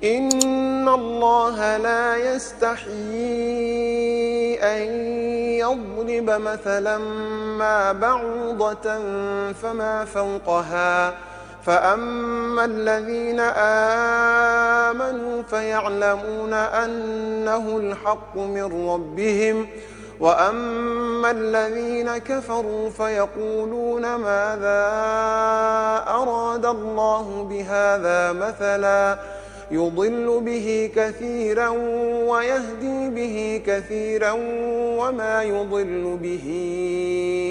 إن الله لا يستحيي أن يضرب مثلا ما بعوضة فما فوقها فأما الذين آمنوا فيعلمون أنه الحق من ربهم وأما الذين كفروا فيقولون ماذا أراد الله بهذا مثلا يضل به كثيرا ويهدي به كثيرا وما يضل به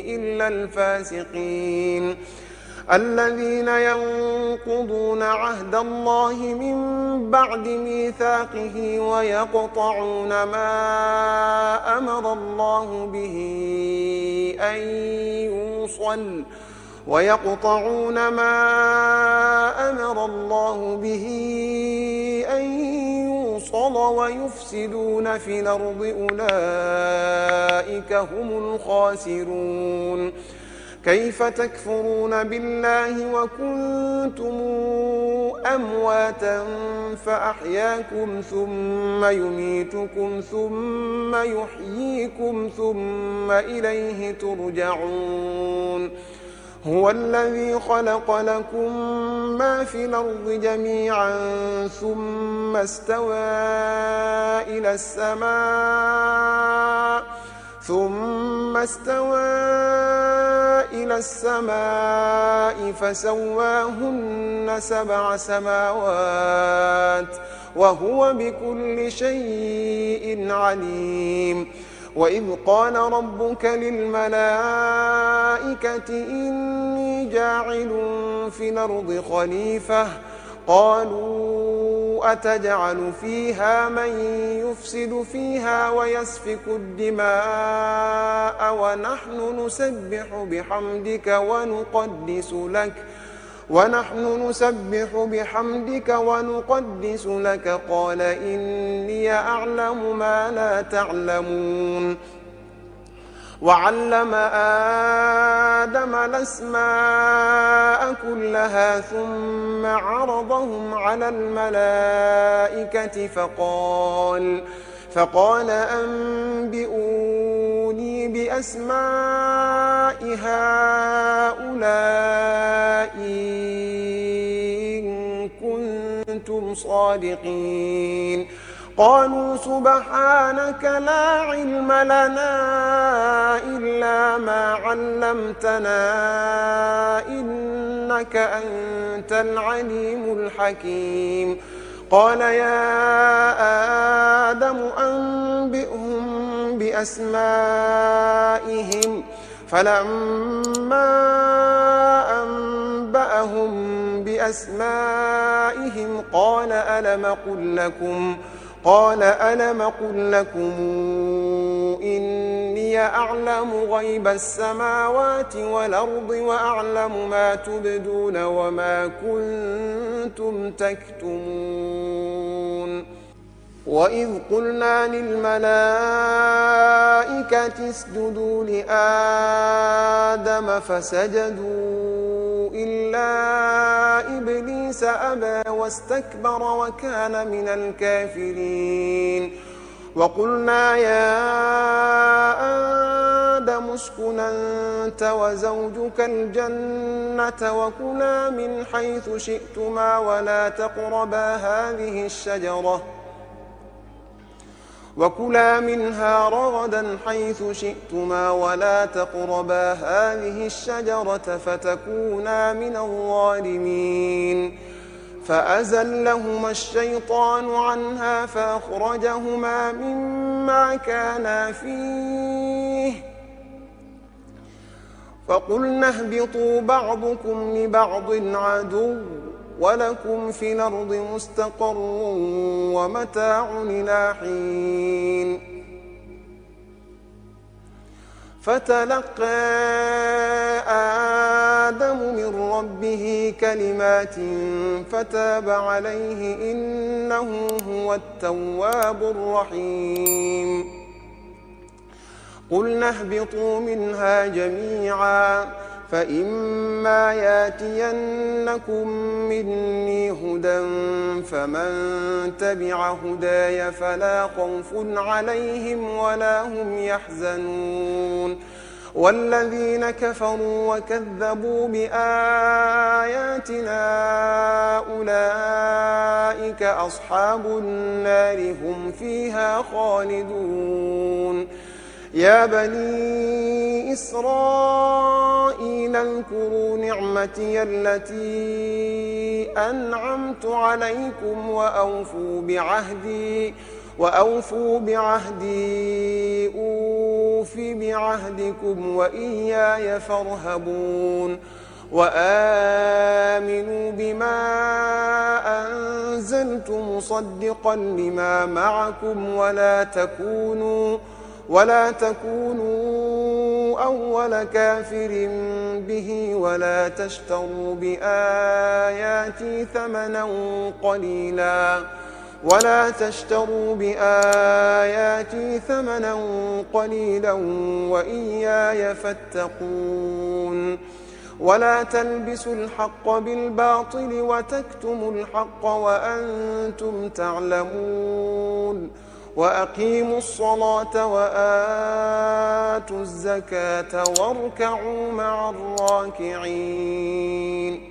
إلا الفاسقين الذين ينقضون عهد الله من بعد ميثاقه ويقطعون ما أمر الله به أن يوصل ويفسدون في الأرض أولئك هم الخاسرون كيف تكفرون بالله وكنتم أمواتا فأحياكم ثم يميتكم ثم يحييكم ثم إليه ترجعون هو الذي خلق لكم ما في الأرض جميعا ثم استوى إلى السماء فسواهن 7 سماوات وهو بكل شيء عليم وإذ قال ربك للملائكة إني جاعل في الأرض خليفة قالوا أتجعل فيها من يفسد فيها ويسفك الدماء ونحن نسبح بحمدك ونقدس لك قال إني أعلم ما لا تعلمون وعلم آدم الأسماء كلها ثم عرضهم على الملائكة فقال أنبئوني بأسماء هؤلاء إن كنتم صادقين قالوا سبحانك لا علم لنا إلا ما علمتنا إنك أنت العليم الحكيم قال يا آدم أنبئهم بأسمائهم فلما أنبأهم بأسمائهم قال ألم قل لكم إني أعلم غيب السماوات والأرض وأعلم ما تبدون وما كنتم تكتمون وإذ قلنا للملائكة اسجدوا لآدم فسجدوا إلا إبليس أبى واستكبر وكان من الكافرين وقلنا يا آدم اسكن أنت وزوجك الجنة وكلا من حيث شئتما وكلا منها رغدا حيث شئتما ولا تقربا هذه الشجرة فتكونا من الظالمين فأزلهما الشيطان عنها فأخرجهما مما كانا فيه فقلنا اهبطوا بعضكم لبعض عدو ولكم في الأرض مستقر ومتاع إلى حين فتلقى آدم من ربه كلمات فتاب عليه إنه هو التواب الرحيم قلنا اهبطوا منها جميعا فإما ياتينكم مني هدى فمن تبع هداي فلا خوف عليهم ولا هم يحزنون والذين كفروا وكذبوا بآياتنا أولئك أصحاب النار هم فيها خالدون يا بني إسرائيل اذكروا نعمتي التي أنعمت عليكم وأوفوا بعهدي أوف بعهدكم وإياي فارهبون وآمنوا بما أنزلت مصدقا لما معكم ولا تكونوا أول كافر به ولا تشتروا بآياتي ثمنا قليلا وإياي فاتقون ولا تلبسوا الحق بالباطل وتكتموا الحق وأنتم تعلمون وأقيموا الصلاة وآتوا الزكاة واركعوا مع الراكعين